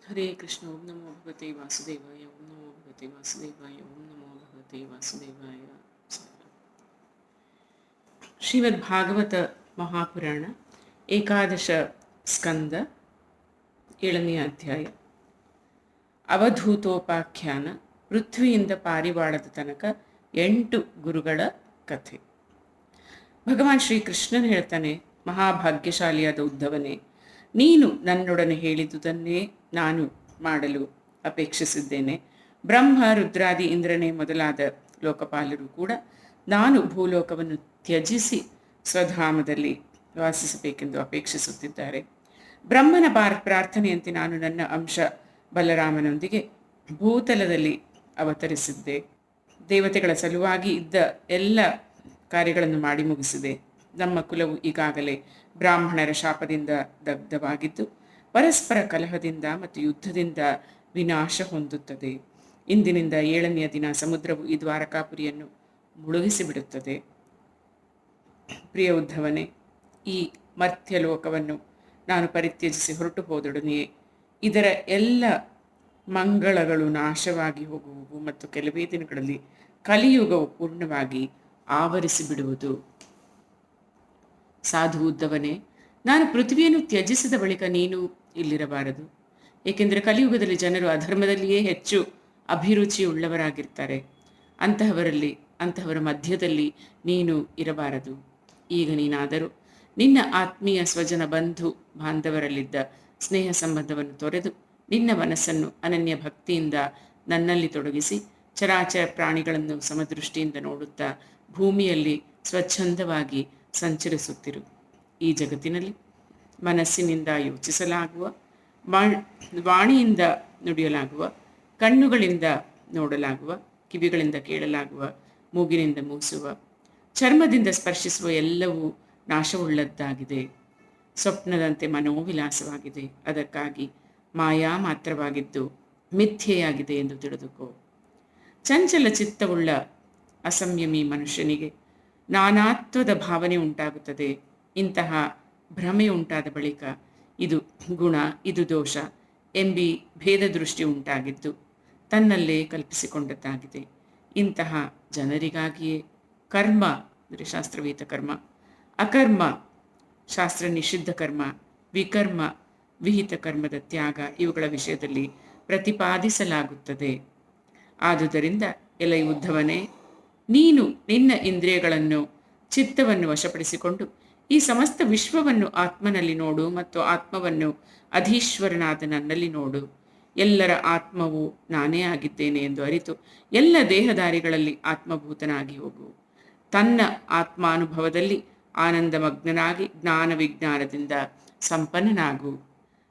ಹರೇ ಕೃಷ್ಣ. ಓಂ ನಮೋ ಭಗವತೆ ವಾಸುದೇವಾಯ. ಓಂ ನಮೋ ಭಗವತೆ ವಾಸುದೇವಾಯ. ಓಂ ನಮೋ ಭಗವತೆ ವಾಸುದೇವಾಯ. ಶ್ರೀಮದ್ ಭಾಗವತ ಮಹಾಪುರಾಣ ಏಕಾದಶ ಸ್ಕಂದ 7ನೇ ಅಧ್ಯಾಯ. ಅವಧೂತೋಪಾಖ್ಯಾನ. ಪೃಥ್ವಿಯಿಂದ ಪಾರಿವಾಳದ ತನಕ 8 ಗುರುಗಳ ಕಥೆ. ಭಗವಾನ್ ಶ್ರೀಕೃಷ್ಣನ್ ಹೇಳ್ತಾನೆ, ಮಹಾಭಾಗ್ಯಶಾಲಿಯಾದ ಉದ್ಧವನೇ, ನೀನು ನನ್ನೊಡನೆ ಹೇಳಿದುದನ್ನೇ ನಾನು ಮಾಡಲು ಅಪೇಕ್ಷಿಸಿದ್ದೇನೆ. ಬ್ರಹ್ಮ, ರುದ್ರಾದಿ, ಇಂದ್ರನೇ ಮೊದಲಾದ ಲೋಕಪಾಲರು ಕೂಡ ನಾನು ಭೂಲೋಕವನ್ನು ತ್ಯಜಿಸಿ ಸ್ವಧಾಮದಲ್ಲಿ ವಾಸಿಸಬೇಕೆಂದು ಅಪೇಕ್ಷಿಸುತ್ತಿದ್ದಾರೆ. ಬ್ರಹ್ಮನ ಪ್ರಾರ್ಥನೆಯಂತೆ ನಾನು ನನ್ನ ಅಂಶ ಬಲರಾಮನೊಂದಿಗೆ ಭೂತಲದಲ್ಲಿ ಅವತರಿಸಿದ್ದೆ. ದೇವತೆಗಳ ಸಲುವಾಗಿ ಇದ್ದ ಎಲ್ಲ ಕಾರ್ಯಗಳನ್ನು ಮಾಡಿ ಮುಗಿಸಿದೆ. ನಮ್ಮ ಕುಲವು ಈಗಾಗಲೇ ಬ್ರಾಹ್ಮಣರ ಶಾಪದಿಂದ ದಗ್ಧವಾಗಿದ್ದು ಪರಸ್ಪರ ಕಲಹದಿಂದ ಮತ್ತು ಯುದ್ಧದಿಂದ ವಿನಾಶ ಹೊಂದುತ್ತದೆ. ಇಂದಿನಿಂದ 7ನೆಯ ದಿನ ಸಮುದ್ರವು ಈ ದ್ವಾರಕಾಪುರಿಯನ್ನು ಮುಳುಗಿಸಿಬಿಡುತ್ತದೆ. ಪ್ರಿಯ ಉದ್ಧವನೇ, ಈ ಮರ್ತ್ಯಲೋಕವನ್ನು ನಾನು ಪರಿತ್ಯಜಿಸಿ ಹೊರಟು ಹೋದೊಡನೆಯೇ ಇದರ ಎಲ್ಲ ಮಂಗಳಗಳು ನಾಶವಾಗಿ ಹೋಗುವುದು ಮತ್ತು ಕೆಲವೇ ದಿನಗಳಲ್ಲಿ ಕಲಿಯುಗವು ಪೂರ್ಣವಾಗಿ ಆವರಿಸಿಬಿಡುವುದು. ಸಾಧು ಉದ್ಧವನೇ, ನಾನು ಪೃಥ್ವಿಯನ್ನು ತ್ಯಜಿಸಿದ ಬಳಿಕ ನೀನು ಇಲ್ಲಿರಬಾರದು. ಏಕೆಂದರೆ ಕಲಿಯುಗದಲ್ಲಿ ಜನರು ಅಧರ್ಮದಲ್ಲಿಯೇ ಹೆಚ್ಚು ಅಭಿರುಚಿಯುಳ್ಳವರಾಗಿರ್ತಾರೆ. ಅಂತಹವರ ಮಧ್ಯದಲ್ಲಿ ನೀನು ಇರಬಾರದು. ಈಗ ನೀನಾದರೂ ನಿನ್ನ ಆತ್ಮೀಯ ಸ್ವಜನ ಬಂಧು ಬಾಂಧವರಲ್ಲಿದ್ದ ಸ್ನೇಹ ಸಂಬಂಧವನ್ನು ತೊರೆದು ನಿನ್ನ ಮನಸ್ಸನ್ನು ಅನನ್ಯ ಭಕ್ತಿಯಿಂದ ನನ್ನಲ್ಲಿ ತೊಡಗಿಸಿ ಚರಾಚರ ಪ್ರಾಣಿಗಳನ್ನು ಸಮದೃಷ್ಟಿಯಿಂದ ನೋಡುತ್ತಾ ಭೂಮಿಯಲ್ಲಿ ಸ್ವಚ್ಛಂದವಾಗಿ ಸಂಚರಿಸುತ್ತಿರು. ಈ ಜಗತ್ತಿನಲ್ಲಿ ಮನಸ್ಸಿನಿಂದ ಯೋಚಿಸಲಾಗುವ, ವಾಣಿಯಿಂದ ನುಡಿಯಲಾಗುವ, ಕಣ್ಣುಗಳಿಂದ ನೋಡಲಾಗುವ, ಕಿವಿಗಳಿಂದ ಕೇಳಲಾಗುವ, ಮೂಗಿನಿಂದ ಮೂಸುವ, ಚರ್ಮದಿಂದ ಸ್ಪರ್ಶಿಸುವ ಎಲ್ಲವೂ ನಾಶವುಳ್ಳದ್ದಾಗಿದೆ. ಸ್ವಪ್ನದಂತೆ ಮನೋವಿಲಾಸವಾಗಿದೆ. ಅದಕ್ಕಾಗಿ ಮಾಯಾ ಮಾತ್ರವಾಗಿದ್ದು ಮಿಥ್ಯೆಯಾಗಿದೆ ಎಂದು ತಿಳಿದುಕೋ. ಚಂಚಲ ಚಿತ್ತವುಳ್ಳ ಅಸಂಯಮಿ ಮನುಷ್ಯನಿಗೆ ನಾನಾತ್ವದ ಭಾವನೆ ಉಂಟಾಗುತ್ತದೆ. ಇಂತಹ ಭ್ರಮೆ ಉಂಟಾದ ಬಳಿಕ ಇದು ಗುಣ, ಇದು ದೋಷ ಎಂಬಿ ಭೇದ ದೃಷ್ಟಿ ಉಂಟಾಗಿದ್ದು ತನ್ನಲ್ಲೇ ಕಲ್ಪಿಸಿಕೊಂಡದ್ದಾಗಿದೆ. ಇಂತಹ ಜನರಿಗಾಗಿಯೇ ಕರ್ಮ ಅಂದರೆ ಶಾಸ್ತ್ರವೇತ ಕರ್ಮ, ಅಕರ್ಮ ಶಾಸ್ತ್ರ ನಿಷಿದ್ಧ ಕರ್ಮ, ವಿಕರ್ಮ ವಿಹಿತ ಕರ್ಮದ ತ್ಯಾಗ ಇವುಗಳ ವಿಷಯದಲ್ಲಿ ಪ್ರತಿಪಾದಿಸಲಾಗುತ್ತದೆ. ಆದುದರಿಂದ ಎಲೈ ಉದ್ಧವನೇ, ನೀನು ನಿನ್ನ ಇಂದ್ರಿಯಗಳನ್ನು, ಚಿತ್ತವನ್ನು ವಶಪಡಿಸಿಕೊಂಡು ಈ ಸಮಸ್ತ ವಿಶ್ವವನ್ನು ಆತ್ಮನಲ್ಲಿ ನೋಡು ಮತ್ತು ಆತ್ಮವನ್ನು ಅಧೀಶ್ವರನಾದ ನನ್ನಲ್ಲಿ ನೋಡು. ಎಲ್ಲರ ಆತ್ಮವು ನಾನೇ ಆಗಿದ್ದೇನೆ ಎಂದು ಅರಿತು ಎಲ್ಲ ದೇಹಧಾರಿಗಳಲ್ಲಿ ಆತ್ಮಭೂತನಾಗಿ ಹೋಗು. ತನ್ನ ಆತ್ಮಾನುಭವದಲ್ಲಿ ಆನಂದಮಗ್ನನಾಗಿ ಜ್ಞಾನ ವಿಜ್ಞಾನದಿಂದ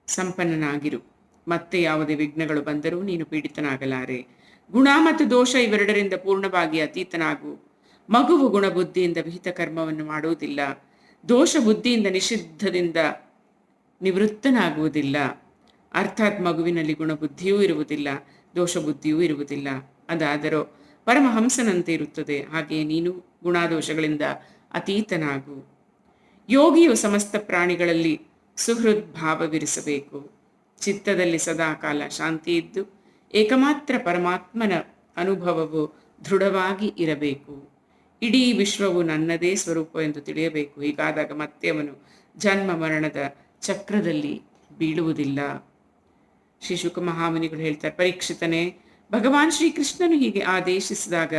ಸಂಪನ್ನನಾಗಿರು. ಮತ್ತೆ ಯಾವುದೇ ವಿಘ್ನಗಳು ಬಂದರೂ ನೀನು ಪೀಡಿತನಾಗಲಾರೆ. ಗುಣ ಮತ್ತು ದೋಷ ಇವೆರಡರಿಂದ ಪೂರ್ಣವಾಗಿ ಅತೀತನಾಗು. ಮಗುವು ಗುಣಬುದ್ಧಿಯಿಂದ ವಿಹಿತ ಕರ್ಮವನ್ನು ಮಾಡುವುದಿಲ್ಲ. ದೋಷ ಬುದ್ಧಿಯಿಂದ ನಿಷಿದ್ಧದಿಂದ ನಿವೃತ್ತನಾಗುವುದಿಲ್ಲ. ಅರ್ಥಾತ್ ಮಗುವಿನಲ್ಲಿ ಗುಣಬುದ್ಧಿಯೂ ಇರುವುದಿಲ್ಲ, ದೋಷ ಬುದ್ಧಿಯೂ ಇರುವುದಿಲ್ಲ. ಅದಾದರೂ ಪರಮಹಂಸನಂತೆ ಇರುತ್ತದೆ. ಹಾಗೆಯೇ ನೀನು ಗುಣಾದೋಷಗಳಿಂದ ಅತೀತನಾಗು. ಯೋಗಿಯು ಸಮಸ್ತ ಪ್ರಾಣಿಗಳಲ್ಲಿ ಸುಹೃದ್ ಭಾವವಿರಿಸಬೇಕು. ಚಿತ್ತದಲ್ಲಿ ಸದಾಕಾಲ ಶಾಂತಿ ಇದ್ದು ಏಕಮಾತ್ರ ಪರಮಾತ್ಮನ ಅನುಭವವು ದೃಢವಾಗಿ ಇರಬೇಕು. ಇಡೀ ವಿಶ್ವವು ನನ್ನದೇ ಸ್ವರೂಪ ಎಂದು ತಿಳಿಯಬೇಕು. ಹೀಗಾದಾಗ ಮತ್ತೆ ಅವನು ಜನ್ಮ ಮರಣದ ಚಕ್ರದಲ್ಲಿ ಬೀಳುವುದಿಲ್ಲ. ಶ್ರೀ ಶುಕ ಮಹಾಮುನಿಗಳು ಹೇಳ್ತಾರೆ, ಪರೀಕ್ಷಿತನೇ, ಭಗವಾನ್ ಶ್ರೀಕೃಷ್ಣನು ಹೀಗೆ ಆದೇಶಿಸಿದಾಗ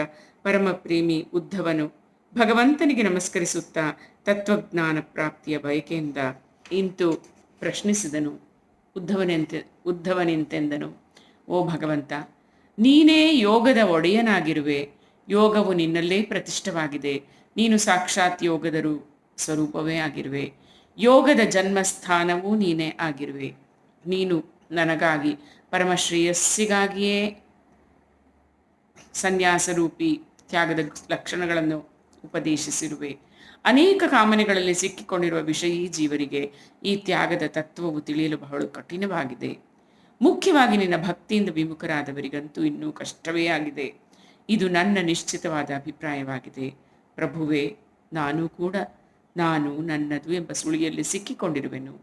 ಪರಮ ಪ್ರೇಮಿ ಉದ್ಧವನು ಭಗವಂತನಿಗೆ ನಮಸ್ಕರಿಸುತ್ತಾ ತತ್ವಜ್ಞಾನ ಪ್ರಾಪ್ತಿಯ ಬಯಕೆಯಿಂದ ಇಂತು ಪ್ರಶ್ನಿಸಿದನು. ಉದ್ಧವನೆಂತೆಂದನು, ಓ ಭಗವಂತ, ನೀನೇ ಯೋಗದ ಒಡೆಯನಾಗಿರುವೆ. ಯೋಗವು ನಿನ್ನಲ್ಲೇ ಪ್ರತಿಷ್ಠವಾಗಿದೆ. ನೀನು ಸಾಕ್ಷಾತ್ ಯೋಗದ ಸ್ವರೂಪವೇ ಆಗಿರುವೆ. ಯೋಗದ ಜನ್ಮಸ್ಥಾನವೂ ನೀನೇ ಆಗಿರುವೆ. ನೀನು ನನಗಾಗಿ ಪರಮಶ್ರೇಯಸ್ಸಿಗಾಗಿಯೇ ಸನ್ಯಾಸರೂಪಿ ತ್ಯಾಗದ ಲಕ್ಷಣಗಳನ್ನು ಉಪದೇಶಿಸಿರುವೆ. ಅನೇಕ ಕಾಮನೆಗಳಲ್ಲಿ ಸಿಕ್ಕಿಕೊಂಡಿರುವ ವಿಷಯೀ ಜೀವರಿಗೆ ಈ ತ್ಯಾಗದ ತತ್ವವು ತಿಳಿಯಲು ಬಹಳ ಕಠಿಣವಾಗಿದೆ. ಮುಖ್ಯವಾಗಿ ನಿನ್ನ ಭಕ್ತಿಯಿಂದ ವಿಮುಖರಾದವರಿಗಂತೂ ಇನ್ನೂ ಕಷ್ಟವೇ ಆಗಿದೆ. ಇದು ನನ್ನ ನಿಶ್ಚಿತವಾದ ಅಭಿಪ್ರಾಯವಾಗಿದೆ. ಪ್ರಭುವೇ, ನಾನು ನನ್ನದು ಎಂಬ ಸುಳಿಯಲ್ಲಿ ಸಿಕ್ಕಿಕೊಂಡಿರುವೆನು.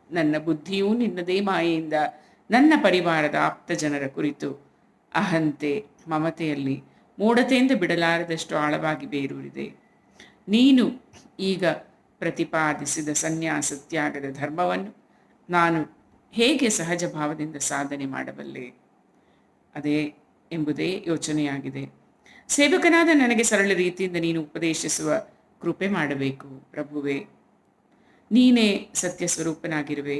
ನನ್ನ ಬುದ್ಧಿಯೂ ನಿನ್ನದೇ ಮಾಯೆಯಿಂದ ನನ್ನ ಪರಿವಾರದ ಆಪ್ತ ಜನರ ಕುರಿತು ಅಹಂತೆ ಮಮತೆಯಲ್ಲಿ ಮೂಢತೆಯಿಂದ ಬಿಡಲಾರದಷ್ಟು ಆಳವಾಗಿ ಬೇರೂರಿದೆ. ನೀನು ಈಗ ಪ್ರತಿಪಾದಿಸಿದ ಸನ್ಯಾಸ ತ್ಯಾಗದ ಧರ್ಮವನ್ನು ನಾನು ಹೇಗೆ ಸಹಜ ಭಾವದಿಂದ ಸಾಧನೆ ಮಾಡಬಲ್ಲೆ ಅದೇ ಎಂಬುದೇ ಯೋಚನೆಯಾಗಿದೆ. ಸೇವಕನಾದ ನನಗೆ ಸರಳ ರೀತಿಯಿಂದ ನೀನು ಉಪದೇಶಿಸುವ ಕೃಪೆ ಮಾಡಬೇಕು ಪ್ರಭುವೆ. ನೀನೇ ಸತ್ಯ ಸ್ವರೂಪನಾಗಿರುವೆ.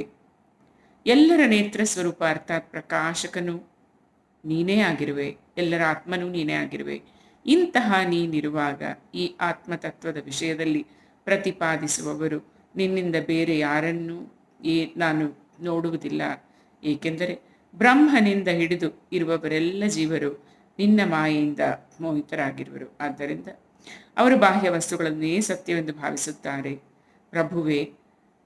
ಎಲ್ಲರ ನೇತ್ರ ಸ್ವರೂಪ ಅರ್ಥಾತ್ ಪ್ರಕಾಶಕನು ನೀನೇ ಆಗಿರುವೆ. ಎಲ್ಲರ ಆತ್ಮನೂ ನೀನೇ ಆಗಿರುವೆ. ಇಂತಹ ನೀನಿರುವಾಗ ಈ ಆತ್ಮತತ್ವದ ವಿಷಯದಲ್ಲಿ ಪ್ರತಿಪಾದಿಸುವವರು ನಿನ್ನಿಂದ ಬೇರೆ ಯಾರನ್ನೂ ನಾನು ನೋಡುವುದಿಲ್ಲ. ಏಕೆಂದರೆ ಬ್ರಹ್ಮನಿಂದ ಹಿಡಿದು ಇರುವವರೆಲ್ಲ ಜೀವರು ನಿನ್ನ ಮಾಯೆಯಿಂದ ಮೋಹಿತರಾಗಿರುವರು. ಆದ್ದರಿಂದ ಅವರು ಬಾಹ್ಯ ವಸ್ತುಗಳನ್ನೇ ಸತ್ಯವೆಂದು ಭಾವಿಸುತ್ತಾರೆ. ಪ್ರಭುವೆ,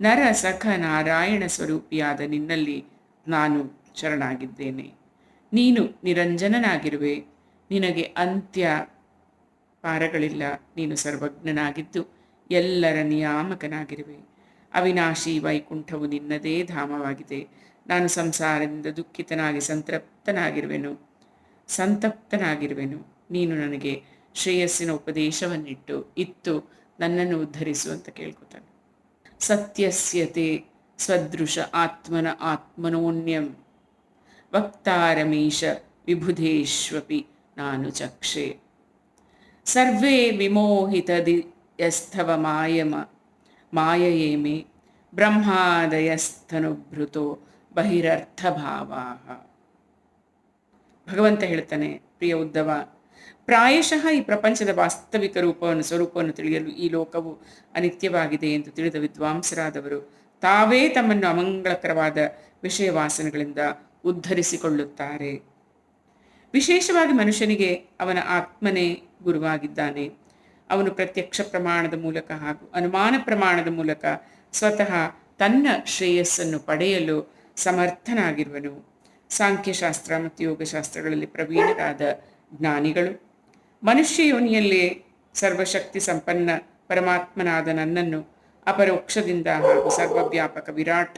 ನರ ಸಖ ನಾರಾಯಣ ಸ್ವರೂಪಿಯಾದ ನಿನ್ನಲ್ಲಿ ನಾನು ಶರಣಾಗಿದ್ದೇನೆ. ನೀನು ನಿರಂಜನನಾಗಿರುವೆ. ನಿನಗೆ ಅಂತ್ಯ ಪಾರಗಳಿಲ್ಲ. ನೀನು ಸರ್ವಜ್ಞನಾಗಿದ್ದು ಎಲ್ಲರ ನಿಯಾಮಕನಾಗಿರುವೆ. ಅವಿನಾಶಿ ವೈಕುಂಠವು ನಿನ್ನದೇ ಧಾಮವಾಗಿದೆ. ನಾನು ಸಂಸಾರದಿಂದ ದುಃಖಿತನಾಗಿ ಸಂತಪ್ತನಾಗಿರುವೆನು. ನೀನು ನನಗೆ ಶ್ರೇಯಸ್ಸಿನ ಉಪದೇಶವನ್ನಿಟ್ಟು ಇತ್ತು ನನ್ನನ್ನು ಉದ್ಧರಿಸು ಅಂತ ಕೇಳ್ಕೊತಾನೆ. ಸತ್ಯಸ್ಯತೆ ಸ್ವದೃಶ ಆತ್ಮನ ಆತ್ಮನೋನ್ಯಂ ವಕ್ತಾರಮೀಶ ವಿಬುಧೇಶ್ವಪಿ ನಾನು ಚಕ್ಷೆ. ಸರ್ವೇ ವಿಮೋಹಿತದಿಯಸ್ಥವ ಮಾಯಯೇಮೆ ಬ್ರಹ್ಮಾದಯಸ್ಥನುಭೃತೋ ಬಹಿರರ್ಥಭಾವಾಃ. ಭಗವಂತ ಹೇಳ್ತಾನೆ, ಪ್ರಿಯ ಉದ್ಧವ, ಪ್ರಾಯಶಃ ಈ ಪ್ರಪಂಚದ ವಾಸ್ತವಿಕ ಸ್ವರೂಪವನ್ನು ತಿಳಿಯಲು ಈ ಲೋಕವು ಅನಿತ್ಯವಾಗಿದೆ ಎಂದು ತಿಳಿದ ವಿದ್ವಾಂಸರಾದವರು ತಾವೇ ತಮ್ಮನ್ನು ಅಮಂಗಳಕರವಾದ ವಿಷಯ ವಾಸನೆಗಳಿಂದ ಉದ್ಧರಿಸಿಕೊಳ್ಳುತ್ತಾರೆ. ವಿಶೇಷವಾಗಿ ಮನುಷ್ಯನಿಗೆ ಅವನ ಆತ್ಮನೇ ಗುರುವಾಗಿದ್ದಾನೆ. ಅವನು ಪ್ರತ್ಯಕ್ಷ ಪ್ರಮಾಣದ ಮೂಲಕ ಹಾಗೂ ಅನುಮಾನ ಪ್ರಮಾಣದ ಮೂಲಕ ಸ್ವತಃ ತನ್ನ ಶ್ರೇಯಸ್ಸನ್ನು ಪಡೆಯಲು ಸಮರ್ಥನಾಗಿರುವನು. ಸಾಂಖ್ಯಶಾಸ್ತ್ರ ಮತ್ತು ಯೋಗಶಾಸ್ತ್ರಗಳಲ್ಲಿ ಪ್ರವೀಣರಾದ ಜ್ಞಾನಿಗಳು ಮನುಷ್ಯ ಯೋನಿಯಲ್ಲೇ ಸರ್ವಶಕ್ತಿ ಸಂಪನ್ನ ಪರಮಾತ್ಮನಾದ ನನ್ನನ್ನು ಅಪರೋಕ್ಷದಿಂದ ಹಾಗೂ ಸರ್ವವ್ಯಾಪಕ ವಿರಾಟ್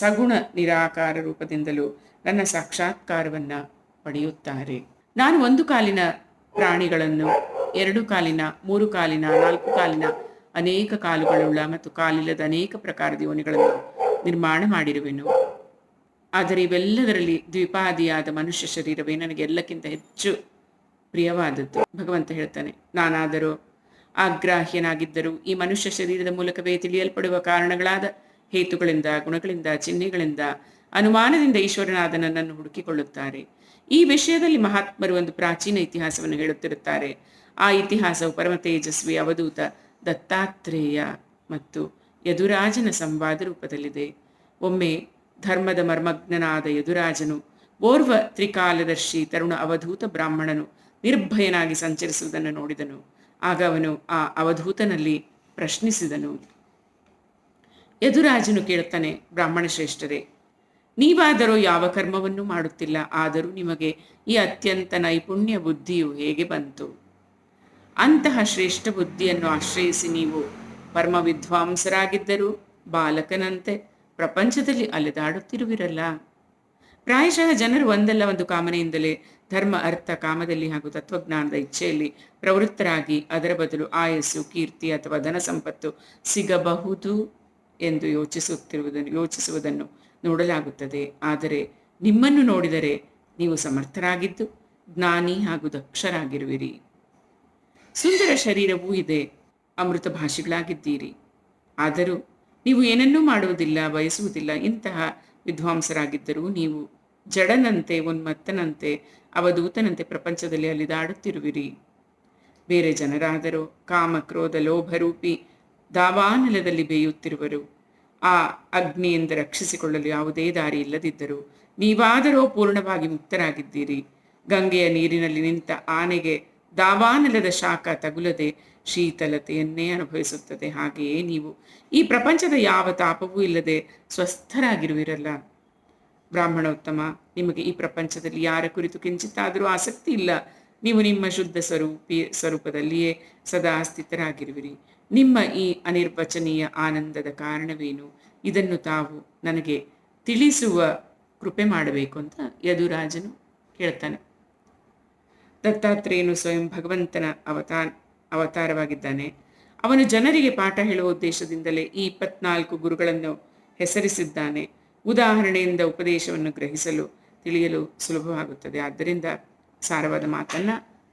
ಸಗುಣ ನಿರಾಕಾರ ರೂಪದಿಂದಲೂ ನನ್ನ ಸಾಕ್ಷಾತ್ಕಾರವನ್ನು ಪಡೆಯುತ್ತಾರೆ. ನಾನು ಒಂದು ಕಾಲಿನ ಪ್ರಾಣಿಗಳನ್ನು, 2 ಕಾಲಿನ, 3 ಕಾಲಿನ, 4 ಕಾಲಿನ, ಅನೇಕ ಕಾಲುಗಳುಳ್ಳ ಮತ್ತು ಕಾಲಿಲ್ಲದ ಅನೇಕ ಪ್ರಕಾರದ ಯೋನಿಗಳನ್ನು ನಿರ್ಮಾಣ ಮಾಡಿರುವೆನು. ಆದರೆ ಇವೆಲ್ಲದರಲ್ಲಿ ದ್ವಿಪಾದಿಯಾದ ಮನುಷ್ಯ ಶರೀರವೇ ನನಗೆ ಎಲ್ಲಕ್ಕಿಂತ ಹೆಚ್ಚು ಪ್ರಿಯವಾದದ್ದು. ಭಗವಂತ ಹೇಳ್ತಾನೆ, ನಾನಾದರೂ ಆಗ್ರಾಹ್ಯನಾಗಿದ್ದರೂ ಈ ಮನುಷ್ಯ ಶರೀರದ ಮೂಲಕವೇ ತಿಳಿಯಲ್ಪಡುವ ಕಾರಣಗಳಾದ ಹೇತುಗಳಿಂದ, ಗುಣಗಳಿಂದ, ಚಿಹ್ನೆಗಳಿಂದ, ಅನುಮಾನದಿಂದ ಈಶ್ವರನಾದ ನನ್ನನ್ನು ಹುಡುಕಿಕೊಳ್ಳುತ್ತಾರೆ. ಈ ವಿಷಯದಲ್ಲಿ ಮಹಾತ್ಮರು ಒಂದು ಪ್ರಾಚೀನ ಇತಿಹಾಸವನ್ನು ಹೇಳುತ್ತಿರುತ್ತಾರೆ. ಆ ಇತಿಹಾಸವು ಪರಮ ತೇಜಸ್ವಿ ಅವಧೂತ ದತ್ತಾತ್ರೇಯ ಮತ್ತು ಯದುರಾಜನ ಸಂವಾದ ರೂಪದಲ್ಲಿದೆ. ಒಮ್ಮೆ ಧರ್ಮದ ಮರ್ಮಜ್ಞನಾದ ಯದುರಾಜನು ಓರ್ವ ತ್ರಿಕಾಲದರ್ಶಿ ತರುಣ ಅವಧೂತ ಬ್ರಾಹ್ಮಣನು ನಿರ್ಭಯನಾಗಿ ಸಂಚರಿಸುವುದನ್ನು ನೋಡಿದನು. ಆಗ ಅವನು ಆ ಅವಧೂತನಲ್ಲಿ ಪ್ರಶ್ನಿಸಿದನು. ಯದುರಾಜನು ಕೇಳುತ್ತಾನೆ, ಬ್ರಾಹ್ಮಣ ಶ್ರೇಷ್ಠರೇ, ನೀವಾದರೂ ಯಾವ ಕರ್ಮವನ್ನು ಮಾಡುತ್ತಿಲ್ಲ, ಆದರೂ ನಿಮಗೆ ಈ ಅತ್ಯಂತ ನೈಪುಣ್ಯ ಬುದ್ಧಿಯು ಹೇಗೆ ಬಂತು? ಅಂತಹ ಶ್ರೇಷ್ಠ ಬುದ್ಧಿಯನ್ನು ಆಶ್ರಯಿಸಿ ನೀವು ಪರಮ ವಿದ್ವಾಂಸರಾಗಿದ್ದರೂ ಬಾಲಕನಂತೆ ಪ್ರಪಂಚದಲ್ಲಿ ಅಲೆದಾಡುತ್ತಿರುವಿರಲ್ಲ. ಪ್ರಾಯಶಃ ಜನರು ಒಂದಲ್ಲ ಒಂದು ಕಾಮನೆಯಿಂದಲೇ ಧರ್ಮ, ಅರ್ಥ, ಕಾಮದಲ್ಲಿ ಹಾಗೂ ತತ್ವಜ್ಞಾನದ ಇಚ್ಛೆಯಲ್ಲಿ ಪ್ರವೃತ್ತರಾಗಿ ಅದರ ಬದಲು ಆಯಸ್ಸು, ಕೀರ್ತಿ ಅಥವಾ ಧನ ಸಂಪತ್ತು ಸಿಗಬಹುದು ಎಂದು ಯೋಚಿಸುವುದನ್ನು ನೋಡಲಾಗುತ್ತದೆ. ಆದರೆ ನಿಮ್ಮನ್ನು ನೋಡಿದರೆ ನೀವು ಸಮರ್ಥರಾಗಿದ್ದು ಜ್ಞಾನಿ ಹಾಗೂ ದಕ್ಷರಾಗಿರುವಿರಿ. ಸುಂದರ ಶರೀರವೂ ಇದೆ, ಅಮೃತ ಭಾಷಿಗಳಾಗಿದ್ದೀರಿ. ಆದರೂ ನೀವು ಏನನ್ನೂ ಮಾಡುವುದಿಲ್ಲ, ಬಯಸುವುದಿಲ್ಲ. ಇಂತಹ ವಿದ್ವಾಂಸರಾಗಿದ್ದರೂ ನೀವು ಜಡನಂತೆ, ಉನ್ಮತ್ತನಂತೆ, ಅವಧೂತನಂತೆ ಪ್ರಪಂಚದಲ್ಲಿ ಅಲಿದಾಡುತ್ತಿರುವಿರಿ. ಬೇರೆ ಜನರಾದರೂ ಕಾಮ, ಕ್ರೋಧ, ಲೋಭರೂಪಿ ದಾವಾನಲದಲ್ಲಿ ಬೇಯುತ್ತಿರುವರು. ಆ ಅಗ್ನಿಯಿಂದ ರಕ್ಷಿಸಿಕೊಳ್ಳಲು ಯಾವುದೇ ದಾರಿ ಇಲ್ಲದಿದ್ದರೂ ನೀವಾದರೂ ಪೂರ್ಣವಾಗಿ ಮುಕ್ತರಾಗಿದ್ದೀರಿ. ಗಂಗೆಯ ನೀರಿನಲ್ಲಿ ನಿಂತ ಆನೆಗೆ ದಾವಾನಲದ ಶಾಖ ತಗುಲದೆ ಶೀತಲತೆಯನ್ನೇ ಅನುಭವಿಸುತ್ತದೆ. ಹಾಗೆಯೇ ನೀವು ಈ ಪ್ರಪಂಚದ ಯಾವ ತಾಪವೂ ಇಲ್ಲದೆ ಸ್ವಸ್ಥರಾಗಿರುವಿರಲ್ಲ. ಬ್ರಾಹ್ಮಣೋತ್ತಮ, ನಿಮಗೆ ಈ ಪ್ರಪಂಚದಲ್ಲಿ ಯಾರ ಕುರಿತು ಕಿಂಚಿತ್ತಾದರೂ ಆಸಕ್ತಿ ಇಲ್ಲ. ನೀವು ನಿಮ್ಮ ಶುದ್ಧ ಸ್ವರೂಪದಲ್ಲಿಯೇ ಸದಾ ಸ್ಥಿತರಾಗಿರುವಿರಿ. ನಿಮ್ಮ ಈ ಅನಿರ್ವಚನೀಯ ಆನಂದದ ಕಾರಣವೇನು? ಇದನ್ನು ತಾವು ನನಗೆ ತಿಳಿಸುವ ಕೃಪೆ ಮಾಡಬೇಕು ಅಂತ ಯದುರಾಜನು ಕೇಳ್ತಾನೆ. ದತ್ತಾತ್ರೇಯನು ಸ್ವಯಂ ಭಗವಂತನ ಅವತಾರವಾಗಿದ್ದಾನೆ. ಅವನು ಜನರಿಗೆ ಪಾಠ ಹೇಳುವ ಉದ್ದೇಶದಿಂದಲೇ ಈ 24 ಗುರುಗಳನ್ನು ಹೆಸರಿಸಿದ್ದಾನೆ. ಉದಾಹರಣೆಯಿಂದ ಉಪದೇಶವನ್ನು ಗ್ರಹಿಸಲು ತಿಳಿಯಲು ಸುಲಭವಾಗುತ್ತದೆ. ಆದ್ದರಿಂದ ಸಾರವಾದ ಮಾತನ್ನ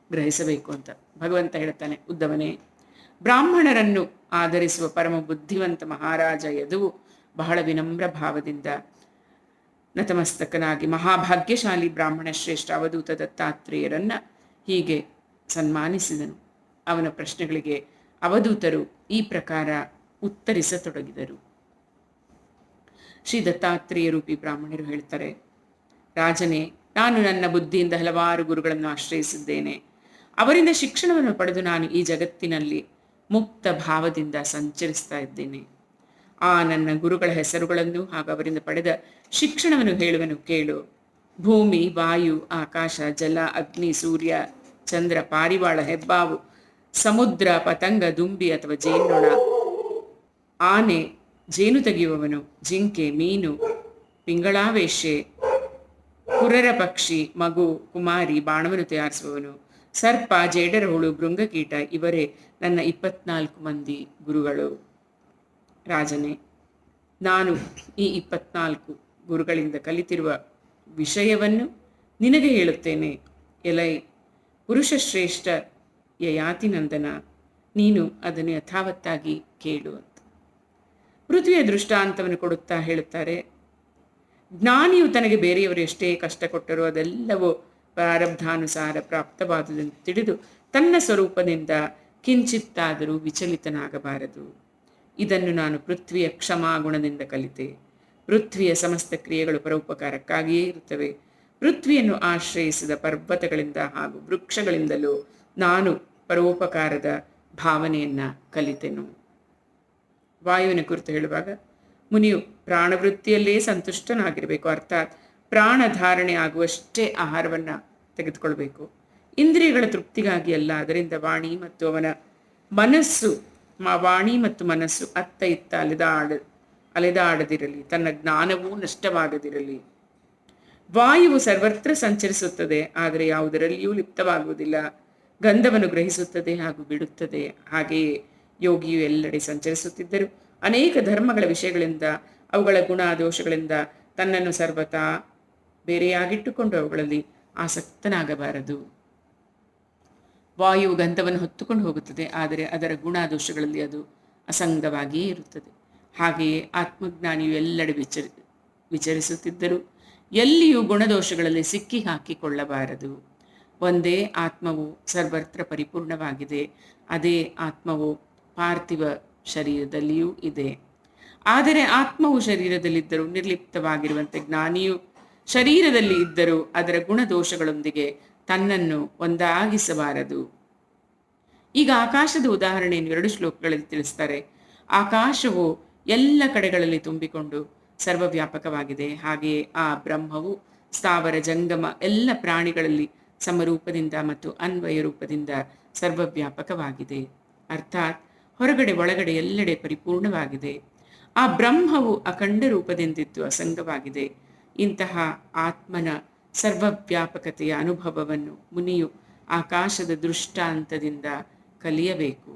ಗ್ರಹಿಸಬೇಕು ಅಂತ ಭಗವಂತ ಹೇಳ್ತಾನೆ. ಉದ್ದವನೇ, ಬ್ರಾಹ್ಮಣರನ್ನು ಆಧರಿಸುವ ಪರಮ ಬುದ್ಧಿವಂತ ಮಹಾರಾಜ ಯದುವು ಬಹಳ ವಿನಮ್ರ ಭಾವದಿಂದ ನತಮಸ್ತಕನಾಗಿ ಮಹಾಭಾಗ್ಯಶಾಲಿ ಬ್ರಾಹ್ಮಣ ಶ್ರೇಷ್ಠ ಅವಧೂತ ದತ್ತಾತ್ರೇಯರನ್ನ ಹೀಗೆ ಸನ್ಮಾನಿಸಿದನು. ಅವನ ಪ್ರಶ್ನೆಗಳಿಗೆ ಅವಧೂತರು ಈ ಪ್ರಕಾರ ಉತ್ತರಿಸತೊಡಗಿದರು. ಶ್ರೀ ದತ್ತಾತ್ರೇಯ ರೂಪಿ ಬ್ರಾಹ್ಮಣರು ಹೇಳ್ತಾರೆ, ರಾಜನೇ, ನಾನು ನನ್ನ ಬುದ್ಧಿಯಿಂದ ಹಲವಾರು ಗುರುಗಳನ್ನು ಆಶ್ರಯಿಸಿದ್ದೇನೆ. ಅವರಿಂದ ಶಿಕ್ಷಣವನ್ನು ಪಡೆದು ನಾನು ಈ ಜಗತ್ತಿನಲ್ಲಿ ಮುಕ್ತ ಭಾವದಿಂದ ಸಂಚರಿಸ್ತಾ ಇದ್ದೇನೆ. ಆ ನನ್ನ ಗುರುಗಳ ಹೆಸರುಗಳನ್ನು ಹಾಗೂ ಅವರಿಂದ ಪಡೆದ ಶಿಕ್ಷಣವನ್ನು ಹೇಳುವನು ಕೇಳು. ಭೂಮಿ, ವಾಯು, ಆಕಾಶ, ಜಲ, ಅಗ್ನಿ, ಸೂರ್ಯ, ಚಂದ್ರ, ಪಾರಿವಾಳ, ಹೆಬ್ಬಾವು, ಸಮುದ್ರ, ಪತಂಗ, ದುಂಬಿ ಅಥವಾ ಜೇನ್ನೊಣ, ಆನೆ, ಜೇನು ತೆಗೆಯುವವನು, ಜಿಂಕೆ, ಮೀನು, ಪಿಂಗಳಾವೇಶ್ಯೆ, ಕುರರ ಪಕ್ಷಿ, ಮಗು, ಕುಮಾರಿ, ಬಾಣವನ್ನು ತಯಾರಿಸುವವನು, ಸರ್ಪ, ಜೇಡರ ಹುಳು, ಭೃಂಗಕೀಟ ಇವರೇ ನನ್ನ 24 ಮಂದಿ ಗುರುಗಳು. ರಾಜನೇ, ನಾನು ಈ 24 ಗುರುಗಳಿಂದ ಕಲಿತಿರುವ ವಿಷಯವನ್ನು ನಿನಗೆ ಹೇಳುತ್ತೇನೆ. ಎಲೈ ಪುರುಷಶ್ರೇಷ್ಠ ಯಯಾತಿನಂದನ, ನೀನು ಅದನ್ನು ಯಥಾವತ್ತಾಗಿ ಕೇಳು ಅಂತ ಪೃಥ್ವಿಯ ದೃಷ್ಟಾಂತವನ್ನು ಕೊಡುತ್ತಾ ಹೇಳುತ್ತಾರೆ. ಜ್ಞಾನಿಯು ತನಗೆ ಬೇರೆಯವರು ಎಷ್ಟೇ ಕಷ್ಟ ಕೊಟ್ಟರೂ ಅದೆಲ್ಲವೂ ಪ್ರಾರಬ್ಧಾನುಸಾರ ಪ್ರಾಪ್ತವಾದುದೆಂದು ತಿಳಿದು ತನ್ನ ಸ್ವರೂಪದಿಂದ ಕಿಂಚಿತ್ತಾದರೂ ವಿಚಲಿತನಾಗಬಾರದು. ಇದನ್ನು ನಾನು ಪೃಥ್ವಿಯ ಕ್ಷಮಾಗುಣದಿಂದ ಕಲಿತೆ. ಪೃಥ್ವಿಯ ಸಮಸ್ತ ಕ್ರಿಯೆಗಳು ಪರೋಪಕಾರಕ್ಕಾಗಿಯೇ ಇರುತ್ತವೆ. ಪೃಥ್ವಿಯನ್ನು ಆಶ್ರಯಿಸಿದ ಪರ್ವತಗಳಿಂದ ಹಾಗೂ ವೃಕ್ಷಗಳಿಂದಲೂ ನಾನು ಪರೋಪಕಾರದ ಭಾವನೆಯನ್ನ ಕಲಿತೆನು. ವಾಯುವಿನ ಕುರಿತು ಹೇಳುವಾಗ ಮುನಿಯು ಪ್ರಾಣವೃತ್ತಿಯಲ್ಲೇ ಸಂತುಷ್ಟನಾಗಿರಬೇಕು. ಅರ್ಥಾತ್ ಪ್ರಾಣ ಧಾರಣೆ ಆಗುವಷ್ಟೇ ಆಹಾರವನ್ನ ತೆಗೆದುಕೊಳ್ಬೇಕು. ಇಂದ್ರಿಯಗಳ ತೃಪ್ತಿಗಾಗಿ ಅಲ್ಲ. ಅದರಿಂದ ವಾಣಿ ಮತ್ತು ಮನಸ್ಸು ಅತ್ತ ಇತ್ತ ಅಲೆದಾಡದಿರಲಿ. ತನ್ನ ಜ್ಞಾನವೂ ನಷ್ಟವಾಗದಿರಲಿ. ವಾಯುವು ಸರ್ವತ್ರ ಸಂಚರಿಸುತ್ತದೆ, ಆದರೆ ಯಾವುದರಲ್ಲಿಯೂ ಲಿಪ್ತವಾಗುವುದಿಲ್ಲ. ಗಂಧವನ್ನು ಗ್ರಹಿಸುತ್ತದೆ ಹಾಗೂ ಬಿಡುತ್ತದೆ. ಹಾಗೆಯೇ ಯೋಗಿಯು ಎಲ್ಲೆಡೆ ಸಂಚರಿಸುತ್ತಿದ್ದರು ಅನೇಕ ಧರ್ಮಗಳ ವಿಷಯಗಳಿಂದ, ಅವುಗಳ ಗುಣ ದೋಷಗಳಿಂದ ತನ್ನನ್ನು ಸರ್ವತಾ ಬೇರೆಯಾಗಿಟ್ಟುಕೊಂಡು ಅವುಗಳಲ್ಲಿ ಆಸಕ್ತನಾಗಬಾರದು. ವಾಯುವು ಗಂಧವನ್ನು ಹೊತ್ತುಕೊಂಡು ಹೋಗುತ್ತದೆ, ಆದರೆ ಅದರ ಗುಣ ದೋಷಗಳಲ್ಲಿ ಅದು ಅಸಂಗವಾಗಿಯೇ ಇರುತ್ತದೆ. ಹಾಗೆಯೇ ಆತ್ಮಜ್ಞಾನಿಯು ಎಲ್ಲೆಡೆ ವಿಚರಿಸುತ್ತಿದ್ದರು ಎಲ್ಲಿಯೂ ಗುಣದೋಷಗಳಲ್ಲಿ ಸಿಕ್ಕಿ ಹಾಕಿಕೊಳ್ಳಬಾರದು. ಒಂದೇ ಆತ್ಮವು ಸರ್ವತ್ರ ಪರಿಪೂರ್ಣವಾಗಿದೆ. ಅದೇ ಆತ್ಮವು ಪಾರ್ಥಿವ ಶರೀರದಲ್ಲಿಯೂ ಇದೆ. ಆದರೆ ಆತ್ಮವು ಶರೀರದಲ್ಲಿದ್ದರೂ ನಿರ್ಲಿಪ್ತವಾಗಿರುವಂತೆ ಜ್ಞಾನಿಯು ಶರೀರದಲ್ಲಿ ಇದ್ದರೂ ಅದರ ಗುಣದೋಷಗಳೊಂದಿಗೆ ತನ್ನನ್ನು ಒಂದಾಗಿಸಬಾರದು. ಈಗ ಆಕಾಶದ ಉದಾಹರಣೆಯನ್ನು 2 ಶ್ಲೋಕಗಳಲ್ಲಿ ತಿಳಿಸ್ತಾರೆ. ಆಕಾಶವು ಎಲ್ಲ ಕಡೆಗಳಲ್ಲಿ ತುಂಬಿಕೊಂಡು ಸರ್ವವ್ಯಾಪಕವಾಗಿದೆ. ಹಾಗೆಯೇ ಆ ಬ್ರಹ್ಮವು ಸ್ಥಾವರ ಜಂಗಮ ಎಲ್ಲ ಪ್ರಾಣಿಗಳಲ್ಲಿ ಸಮರೂಪದಿಂದ ಮತ್ತು ಅನ್ವಯ ರೂಪದಿಂದ ಸರ್ವವ್ಯಾಪಕವಾಗಿದೆ. ಅರ್ಥಾತ್ ಹೊರಗಡೆ ಒಳಗಡೆ ಎಲ್ಲೆಡೆ ಪರಿಪೂರ್ಣವಾಗಿದೆ. ಆ ಬ್ರಹ್ಮವು ಅಖಂಡ ರೂಪದಿಂದಿದ್ದು ಅಸಂಗವಾಗಿದೆ. ಇಂತಹ ಆತ್ಮನ ಸರ್ವವ್ಯಾಪಕತೆಯ ಅನುಭವವನ್ನು ಮುನಿಯು ಆಕಾಶದ ದೃಷ್ಟಾಂತದಿಂದ ಕಲಿಯಬೇಕು.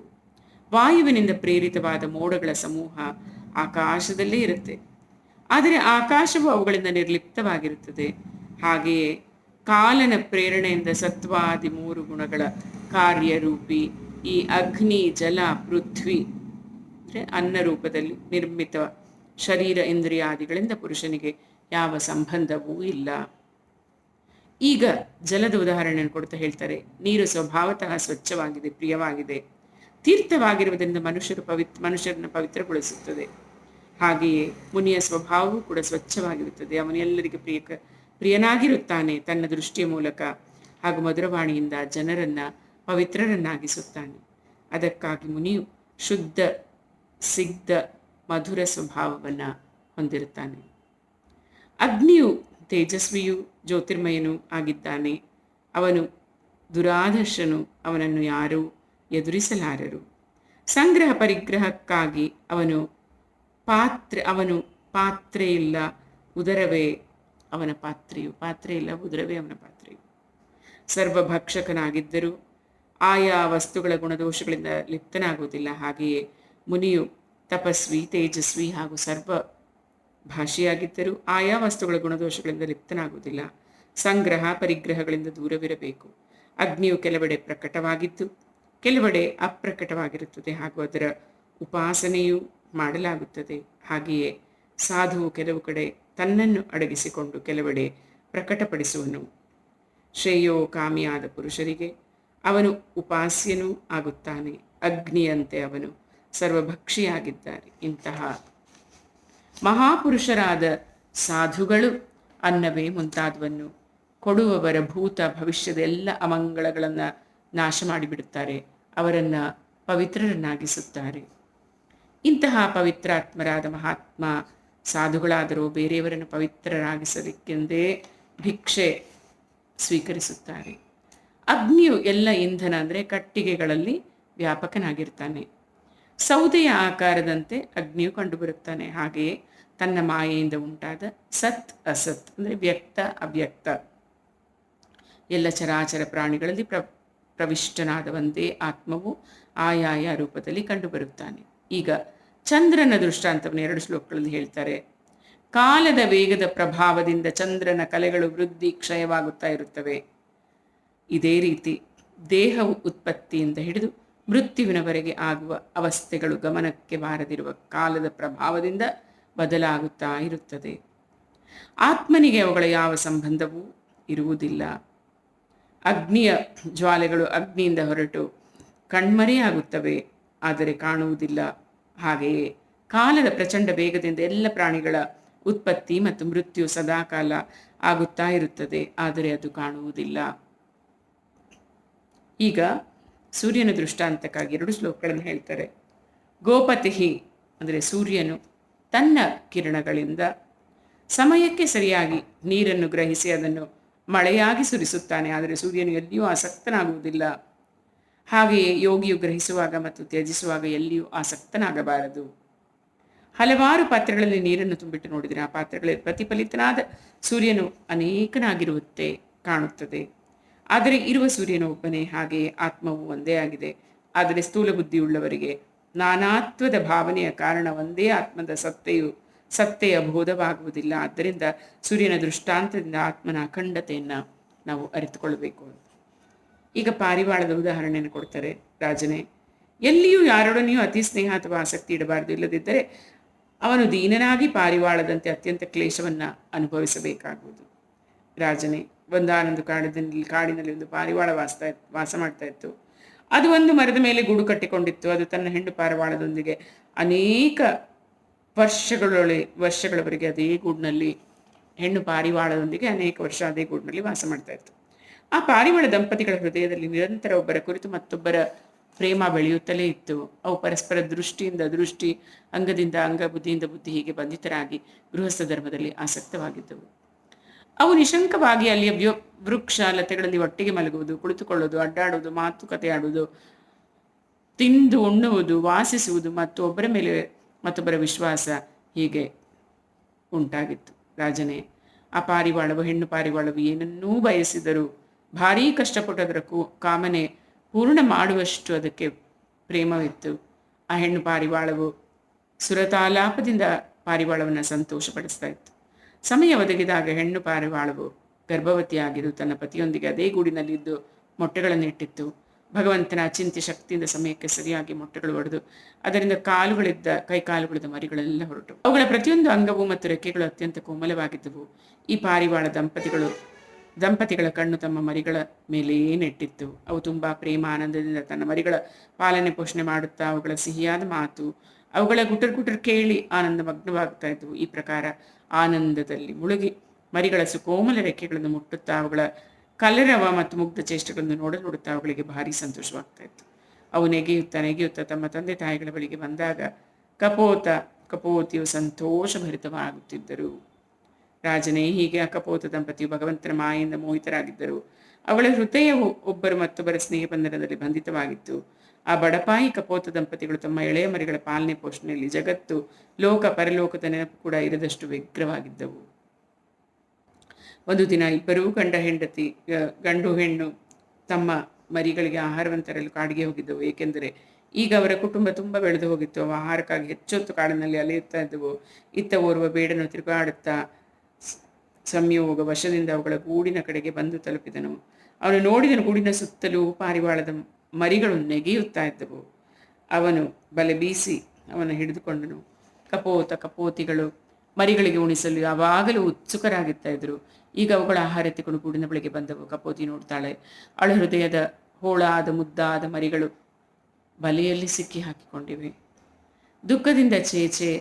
ವಾಯುವಿನಿಂದ ಪ್ರೇರಿತವಾದ ಮೋಡಗಳ ಸಮೂಹ ಆಕಾಶದಲ್ಲೇ ಇರುತ್ತೆ, ಆದರೆ ಆಕಾಶವು ಅವುಗಳಿಂದ ನಿರ್ಲಿಪ್ತವಾಗಿರುತ್ತದೆ. ಹಾಗೆಯೇ ಕಾಲನ ಪ್ರೇರಣೆಯಿಂದ ಸತ್ವಾದಿ 3 ಗುಣಗಳ ಕಾರ್ಯರೂಪಿ ಈ ಅಗ್ನಿ, ಜಲ, ಪೃಥ್ವಿ ಅಂದರೆ ಅನ್ನ ರೂಪದಲ್ಲಿ ನಿರ್ಮಿತ ಶರೀರ ಇಂದ್ರಿಯಾದಿಗಳಿಂದ ಪುರುಷನಿಗೆ ಯಾವ ಸಂಬಂಧವೂ ಇಲ್ಲ. ಈಗ ಜಲದ ಉದಾಹರಣೆಯನ್ನು ಕೊಡ್ತಾ ಹೇಳ್ತಾರೆ. ನೀರು ಸ್ವಭಾವತಃ ಸ್ವಚ್ಛವಾಗಿದೆ, ಪ್ರಿಯವಾಗಿದೆ. ತೀರ್ಥವಾಗಿರುವುದರಿಂದ ಮನುಷ್ಯರನ್ನು ಪವಿತ್ರಗೊಳಿಸುತ್ತದೆ. ಹಾಗೆಯೇ ಮುನಿಯ ಸ್ವಭಾವವೂ ಕೂಡ ಸ್ವಚ್ಛವಾಗಿರುತ್ತದೆ. ಅವನು ಎಲ್ಲರಿಗೆ ಪ್ರಿಯನಾಗಿರುತ್ತಾನೆ. ತನ್ನ ದೃಷ್ಟಿಯ ಮೂಲಕ ಹಾಗೂ ಮಧುರವಾಣಿಯಿಂದ ಜನರನ್ನ ಪವಿತ್ರರನ್ನಾಗಿಸುತ್ತಾನೆ. ಅದಕ್ಕಾಗಿ ಮುನಿಯು ಶುದ್ಧ, ಸಿಗ್ಧ, ಮಧುರ ಸ್ವಭಾವವನ್ನು ಹೊಂದಿರುತ್ತಾನೆ. ಅಗ್ನಿಯು ತೇಜಸ್ವಿಯೂ ಜ್ಯೋತಿರ್ಮಯನೂ ಆಗಿದ್ದಾನೆ. ಅವನು ದುರಾದರ್ಶನು, ಅವನನ್ನು ಯಾರೂ ಎದುರಿಸಲಾರರು. ಸಂಗ್ರಹ ಪರಿಗ್ರಹಕ್ಕಾಗಿ ಅವನು ಪಾತ್ರೆ ಇಲ್ಲ, ಉದರವೇ ಅವನ ಪಾತ್ರೆಯು, ಪಾತ್ರೆ ಇಲ್ಲ, ಉದರವೇ ಅವನ ಪಾತ್ರೆಯು. ಸರ್ವಭಕ್ಷಕನಾಗಿದ್ದರೂ ಆಯಾ ವಸ್ತುಗಳ ಗುಣದೋಷಗಳಿಂದ ಲಿಪ್ತನಾಗುವುದಿಲ್ಲ. ಹಾಗೆಯೇ ಮುನಿಯು ತಪಸ್ವಿ, ತೇಜಸ್ವಿ ಹಾಗೂ ಸರ್ವ ಭಾಷೆಯಾಗಿದ್ದರೂ ಆಯಾ ವಸ್ತುಗಳ ಗುಣದೋಷಗಳಿಂದ ಲಿಪ್ತನಾಗುವುದಿಲ್ಲ. ಸಂಗ್ರಹ ಪರಿಗ್ರಹಗಳಿಂದ ದೂರವಿರಬೇಕು. ಅಗ್ನಿಯು ಕೆಲವೆಡೆ ಪ್ರಕಟವಾಗಿದ್ದು ಕೆಲವೆಡೆ ಅಪ್ರಕಟವಾಗಿರುತ್ತದೆ ಹಾಗೂ ಅದರ ಉಪಾಸನೆಯೂ ಮಾಡಲಾಗುತ್ತದೆ. ಹಾಗೆಯೇ ಸಾಧುವು ಕೆಲವು ಕಡೆ ತನ್ನನ್ನು ಅಡಗಿಸಿಕೊಂಡು ಕೆಲವೆಡೆ ಪ್ರಕಟಪಡಿಸುವನು. ಶ್ರೇಯೋಕಾಮಿಯಾದ ಪುರುಷರಿಗೆ ಅವನು ಉಪಾಸ್ಯನೂ ಆಗುತ್ತಾನೆ. ಅಗ್ನಿಯಂತೆ ಅವನು ಸರ್ವಭಕ್ಷಿಯಾಗಿದ್ದಾನೆ. ಇಂತಹ ಮಹಾಪುರುಷರಾದ ಸಾಧುಗಳು ಅನ್ನವೇ ಮುಂತಾದವನ್ನು ಕೊಡುವವರ ಭೂತ ಭವಿಷ್ಯದ ಎಲ್ಲ ಅಮಂಗಳಗಳನ್ನು ನಾಶ ಮಾಡಿಬಿಡುತ್ತಾರೆ, ಅವರನ್ನು ಪವಿತ್ರರನ್ನಾಗಿಸುತ್ತಾರೆ. ಇಂತಹ ಪವಿತ್ರಾತ್ಮರಾದ ಮಹಾತ್ಮ ಸಾಧುಗಳಾದರೂ ಬೇರೆಯವರನ್ನು ಪವಿತ್ರರಾಗಿಸಲಿಕ್ಕೆಂದೇ ಭಿಕ್ಷೆ ಸ್ವೀಕರಿಸುತ್ತಾರೆ. ಅಗ್ನಿಯು ಎಲ್ಲ ಇಂಧನ ಅಂದರೆ ಕಟ್ಟಿಗೆಗಳಲ್ಲಿ ವ್ಯಾಪಕನಾಗಿರ್ತಾನೆ. ಸೌದೆಯ ಆಕಾರದಂತೆ ಅಗ್ನಿಯು ಕಂಡುಬರುತ್ತಾನೆ. ಹಾಗೆಯೇ ತನ್ನ ಮಾಯೆಯಿಂದ ಉಂಟಾದ ಸತ್ ಅಸತ್ ಅಂದರೆ ವ್ಯಕ್ತ ಅವ್ಯಕ್ತ ಎಲ್ಲ ಚರಾಚರ ಪ್ರಾಣಿಗಳಲ್ಲಿ ಪ್ರವಿಷ್ಟನಾದ ಒಂದೇ ಆತ್ಮವು ಆಯಾಯ ರೂಪದಲ್ಲಿ ಕಂಡುಬರುತ್ತಾನೆ. ಈಗ ಚಂದ್ರನ ದೃಷ್ಟಾಂತವನ್ನು 2 ಶ್ಲೋಕಗಳಲ್ಲಿ ಹೇಳ್ತಾರೆ. ಕಾಲದ ವೇಗದ ಪ್ರಭಾವದಿಂದ ಚಂದ್ರನ ಕಲೆಗಳು ವೃದ್ಧಿ ಕ್ಷಯವಾಗುತ್ತಾ ಇರುತ್ತವೆ. ಇದೇ ರೀತಿ ದೇಹವು ಉತ್ಪತ್ತಿಯಿಂದ ಹಿಡಿದು ಮೃತ್ಯುವಿನವರೆಗೆ ಆಗುವ ಅವಸ್ಥೆಗಳು ಗಮನಕ್ಕೆ ಬಾರದಿರುವ ಕಾಲದ ಪ್ರಭಾವದಿಂದ ಬದಲಾಗುತ್ತಾ ಇರುತ್ತದೆ. ಆತ್ಮನಿಗೆ ಅವುಗಳ ಯಾವ ಸಂಬಂಧವೂ ಇರುವುದಿಲ್ಲ. ಅಗ್ನಿಯ ಜ್ವಾಲೆಗಳು ಅಗ್ನಿಯಿಂದ ಹೊರಟು ಕಣ್ಮರೆಯಾಗುತ್ತವೆ, ಆದರೆ ಕಾಣುವುದಿಲ್ಲ. ಹಾಗೆಯೇ ಕಾಲದ ಪ್ರಚಂಡ ವೇಗದಿಂದ ಎಲ್ಲ ಪ್ರಾಣಿಗಳ ಉತ್ಪತ್ತಿ ಮತ್ತು ಮೃತ್ಯು ಸದಾಕಾಲ ಆಗುತ್ತಾ ಇರುತ್ತದೆ, ಆದರೆ ಅದು ಕಾಣುವುದಿಲ್ಲ. ಈಗ ಸೂರ್ಯನ ದೃಷ್ಟಾಂತಕ್ಕಾಗಿ 2 ಶ್ಲೋಕಗಳನ್ನು ಹೇಳ್ತಾರೆ. ಗೋಪತಿಹಿ ಅಂದರೆ ಸೂರ್ಯನು ತನ್ನ ಕಿರಣಗಳಿಂದ ಸಮಯಕ್ಕೆ ಸರಿಯಾಗಿ ನೀರನ್ನು ಗ್ರಹಿಸಿ ಅದನ್ನು ಮಳೆಯಾಗಿ ಸುರಿಸುತ್ತಾನೆ, ಆದರೆ ಸೂರ್ಯನು ಎಲ್ಲಿಯೂ ಆಸಕ್ತನಾಗುವುದಿಲ್ಲ. ಹಾಗೆಯೇ ಯೋಗಿಯು ಗ್ರಹಿಸುವಾಗ ಮತ್ತು ತ್ಯಜಿಸುವಾಗ ಎಲ್ಲಿಯೂ ಆಸಕ್ತನಾಗಬಾರದು. ಹಲವಾರು ಪಾತ್ರೆಗಳಲ್ಲಿ ನೀರನ್ನು ತುಂಬಿಟ್ಟು ನೋಡಿದರೆ ಆ ಪಾತ್ರೆಗಳಲ್ಲಿ ಪ್ರತಿಫಲಿತನಾದ ಸೂರ್ಯನು ಅನೇಕನಾಗಿರುವಂತೆ ಕಾಣುತ್ತದೆ. ಆದರೆ ಇರುವ ಸೂರ್ಯನು ಒಬ್ಬನೇ. ಹಾಗೆಯೇ ಆತ್ಮವು ಒಂದೇ ಆಗಿದೆ. ಆದರೆ ಸ್ಥೂಲ ಬುದ್ಧಿಯುಳ್ಳವರಿಗೆ ನಾನಾತ್ವದ ಭಾವನೆಯ ಕಾರಣ ಒಂದೇ ಆತ್ಮದ ಸತ್ತೆಯ ಬೋಧವಾಗುವುದಿಲ್ಲ. ಆದ್ದರಿಂದ ಸೂರ್ಯನ ದೃಷ್ಟಾಂತದಿಂದ ಆತ್ಮನ ಅಖಂಡತೆಯನ್ನು ನಾವು ಅರಿತುಕೊಳ್ಳಬೇಕು ಅಂತ. ಈಗ ಪಾರಿವಾಳದ ಉದಾಹರಣೆಯನ್ನು ಕೊಡ್ತಾರೆ. ರಾಜನೇ, ಎಲ್ಲಿಯೂ ಯಾರೊಡನೆಯೂ ಅತಿ ಸ್ನೇಹ ಅಥವಾ ಆಸಕ್ತಿ ಇಡಬಾರದು. ಇಲ್ಲದಿದ್ದರೆ ಅವನು ದೀನನಾಗಿ ಪಾರಿವಾಳದಂತೆ ಅತ್ಯಂತ ಕ್ಲೇಶವನ್ನು ಅನುಭವಿಸಬೇಕಾಗುವುದು. ರಾಜನೇ, ಒಂದಾನೊಂದು ಕಾಡಿನಲ್ಲಿ ಒಂದು ಪಾರಿವಾಳ ವಾಸ ಮಾಡ್ತಾ ಇತ್ತು. ಅದು ಒಂದು ಮರದ ಮೇಲೆ ಗೂಡು ಕಟ್ಟಿಕೊಂಡಿತ್ತು. ಅದು ತನ್ನ ಹೆಣ್ಣು ಪಾರಿವಾಳದೊಂದಿಗೆ ಅನೇಕ ವರ್ಷಗಳವರೆಗೆ ಅದೇ ಗೂಡಿನಲ್ಲಿ ಹೆಣ್ಣು ಪಾರಿವಾಳದೊಂದಿಗೆ ಅನೇಕ ವರ್ಷ ಅದೇ ಗೂಡಿನಲ್ಲಿ ವಾಸ ಮಾಡ್ತಾ ಇತ್ತು. ಆ ಪಾರಿವಾಳ ದಂಪತಿಗಳ ಹೃದಯದಲ್ಲಿ ನಿರಂತರ ಒಬ್ಬರ ಕುರಿತು ಮತ್ತೊಬ್ಬರ ಪ್ರೇಮ ಬೆಳೆಯುತ್ತಲೇ ಇತ್ತು. ಅವು ಪರಸ್ಪರ ದೃಷ್ಟಿಯಿಂದ ದೃಷ್ಟಿ, ಅಂಗದಿಂದ ಅಂಗ, ಬುದ್ಧಿಯಿಂದ ಬುದ್ಧಿ ಹೀಗೆ ಬಂಧಿತರಾಗಿ ಗೃಹಸ್ಥ ಧರ್ಮದಲ್ಲಿ ಆಸಕ್ತವಾಗಿದ್ದವು. ಅವು ನಿಶಂಕವಾಗಿ ಅಲ್ಲಿಯ ವೃಕ್ಷ ಲತೆಗಳಲ್ಲಿ ಒಟ್ಟಿಗೆ ಮಲಗುವುದು, ಕುಳಿತುಕೊಳ್ಳುವುದು, ಅಡ್ಡಾಡುವುದು, ಮಾತುಕತೆ ಆಡುವುದು, ತಿಂದು ಉಣ್ಣುವುದು, ವಾಸಿಸುವುದು ಮತ್ತು ಒಬ್ಬರ ಮೇಲೆ ಮತ್ತೊಬ್ಬರ ವಿಶ್ವಾಸ ಹೀಗೆ ಉಂಟಾಗಿತ್ತು. ರಾಜನೇ, ಆ ಪಾರಿವಾಳವು ಹೆಣ್ಣು ಪಾರಿವಾಳವು ಏನನ್ನೂ ಬಯಸಿದರೂ ಭಾರೀ ಕಷ್ಟಪಟ್ಟು ಅದರ ಕಾಮನೆ ಪೂರ್ಣ ಮಾಡುವಷ್ಟು ಅದಕ್ಕೆ ಪ್ರೇಮವಿತ್ತು. ಆ ಹೆಣ್ಣು ಪಾರಿವಾಳವು ಸುರತಾಲಾಪದಿಂದ ಪಾರಿವಾಳವನ್ನು ಸಂತೋಷಪಡಿಸ್ತಾ ಇತ್ತು. ಸಮಯ ಒದಗಿದಾಗ ಹೆಣ್ಣು ಪಾರಿವಾಳವು ಗರ್ಭವತಿಯಾಗಿದ್ದು ತನ್ನ ಪತಿಯೊಂದಿಗೆ ಅದೇ ಗೂಡಿನಲ್ಲಿದ್ದು ಮೊಟ್ಟೆಗಳನ್ನು ಇಟ್ಟಿತ್ತು. ಭಗವಂತನ ಅಚಿಂತ್ಯ ಶಕ್ತಿಯಿಂದ ಸಮಯಕ್ಕೆ ಸರಿಯಾಗಿ ಮೊಟ್ಟೆಗಳು ಒಡೆದು ಅದರಿಂದ ಕೈಕಾಲುಗಳಿದ್ದ ಮರಿಗಳೆಲ್ಲ ಹೊರಟು. ಅವುಗಳ ಪ್ರತಿಯೊಂದು ಅಂಗವು ಮತ್ತು ರೆಕ್ಕೆಗಳು ಅತ್ಯಂತ ಕೋಮಲವಾಗಿದ್ದವು. ಈ ಪಾರಿವಾಳ ದಂಪತಿಗಳ ಕಣ್ಣು ತಮ್ಮ ಮರಿಗಳ ಮೇಲೆಯೇ ನೆಟ್ಟಿತ್ತು. ಅವು ತುಂಬಾ ಪ್ರೇಮ ಆನಂದದಿಂದ ತನ್ನ ಮರಿಗಳ ಪಾಲನೆ ಪೋಷಣೆ ಮಾಡುತ್ತಾ ಅವುಗಳ ಸಿಹಿಯಾದ ಮಾತು, ಅವುಗಳ ಗುಟರ್ ಕೇಳಿ ಆನಂದ ಮಗ್ನವಾಗ್ತಾ ಇದ್ದವು. ಈ ಪ್ರಕಾರ ಆನಂದದಲ್ಲಿ ಮುಳುಗಿ ಮರಿಗಳ ಸುಕೋಮಲ ರೆಕ್ಕೆಗಳನ್ನು ಮುಟ್ಟುತ್ತಾ ಅವುಗಳ ಕಲರವ ಮತ್ತು ಮುಗ್ಧ ಚೇಷ್ಟೆಗಳನ್ನು ನೋಡುತ್ತಾ ಅವುಗಳಿಗೆ ಭಾರಿ ಸಂತೋಷವಾಗ್ತಾ ಇತ್ತು. ಅವು ನೆಗೆಯುತ್ತಾ ತಮ್ಮ ತಂದೆ ತಾಯಿಗಳ ಬಳಿಗೆ ಬಂದಾಗ ಕಪೋತಿಯು ಸಂತೋಷಭರಿತವಾಗುತ್ತಿದ್ದರು. ರಾಜನೇ, ಹೀಗೆ ಕಪೋತ ದಂಪತಿಯು ಭಗವಂತನ ಮಾಯೆಯಿಂದ ಮೋಹಿತರಾಗಿದ್ದರು. ಅವಳ ಹೃದಯವು ಒಬ್ಬರು ಮತ್ತೊಬ್ಬರ ಸ್ನೇಹ ಬಂಧನದಲ್ಲಿ ಬಂಧಿತವಾಗಿತ್ತು. ಆ ಬಡಪಾಯಿ ಕಪೋತ ದಂಪತಿಗಳು ತಮ್ಮ ಎಳೆಯ ಮರಿಗಳ ಪಾಲನೆ ಪೋಷಣೆಯಲ್ಲಿ ಜಗತ್ತು, ಲೋಕ, ಪರಲೋಕದ ನೆನಪು ಕೂಡ ಇರದಷ್ಟು ವ್ಯಗ್ರವಾಗಿದ್ದವು. ಒಂದು ದಿನ ಇಬ್ಬರೂ ಗಂಡು ಹೆಣ್ಣು ತಮ್ಮ ಮರಿಗಳಿಗೆ ಆಹಾರವನ್ನು ತರಲು ಕಾಡಿಗೆ ಹೋಗಿದ್ದವು. ಏಕೆಂದರೆ ಈಗ ಅವರ ಕುಟುಂಬ ತುಂಬ ಬೆಳೆದು ಹೋಗಿತ್ತು. ಅವು ಆಹಾರಕ್ಕಾಗಿ ಹೆಚ್ಚೊತ್ತು ಕಾಡಿನಲ್ಲಿ ಅಲೆಯುತ್ತಾ ಇದ್ದವು. ಇತ್ತ ಓರ್ವ ಬೇಡನು ತಿರುಗಾಡುತ್ತಾ ಸಂಯೋಗ ವಶದಿಂದ ಅವುಗಳ ಗೂಡಿನ ಕಡೆಗೆ ಬಂದು ತಲುಪಿದನು. ಅವನು ನೋಡಿದನು, ಗೂಡಿನ ಸುತ್ತಲೂ ಪಾರಿವಾಳದ ಮರಿಗಳು ನೆಗೆಯುತ್ತಾ ಇದ್ದವು. ಅವನು ಬಲೆ ಬೀಸಿ ಅವನು ಹಿಡಿದುಕೊಂಡನು. ಕಪೋತಿಗಳು ಮರಿಗಳಿಗೆ ಉಣಿಸಲು ಯಾವಾಗಲೂ ಉತ್ಸುಕರಾಗುತ್ತಾ ಇದ್ರು. ಈಗ ಅವುಗಳ ಆಹಾರ ಎತ್ತಿಕೊಂಡು ಗೂಡಿನ ಬಳಿಗೆ ಬಂದವು. ಕಪೋತಿ ನೋಡ್ತಾಳೆ, ಅವಳ ಹೃದಯದ ಹೋಳಾದ ಮುದ್ದಾದ ಮರಿಗಳು ಬಲೆಯಲ್ಲಿ ಸಿಕ್ಕಿ ಹಾಕಿಕೊಂಡಿವೆ. ದುಃಖದಿಂದ ಚೇಚೆ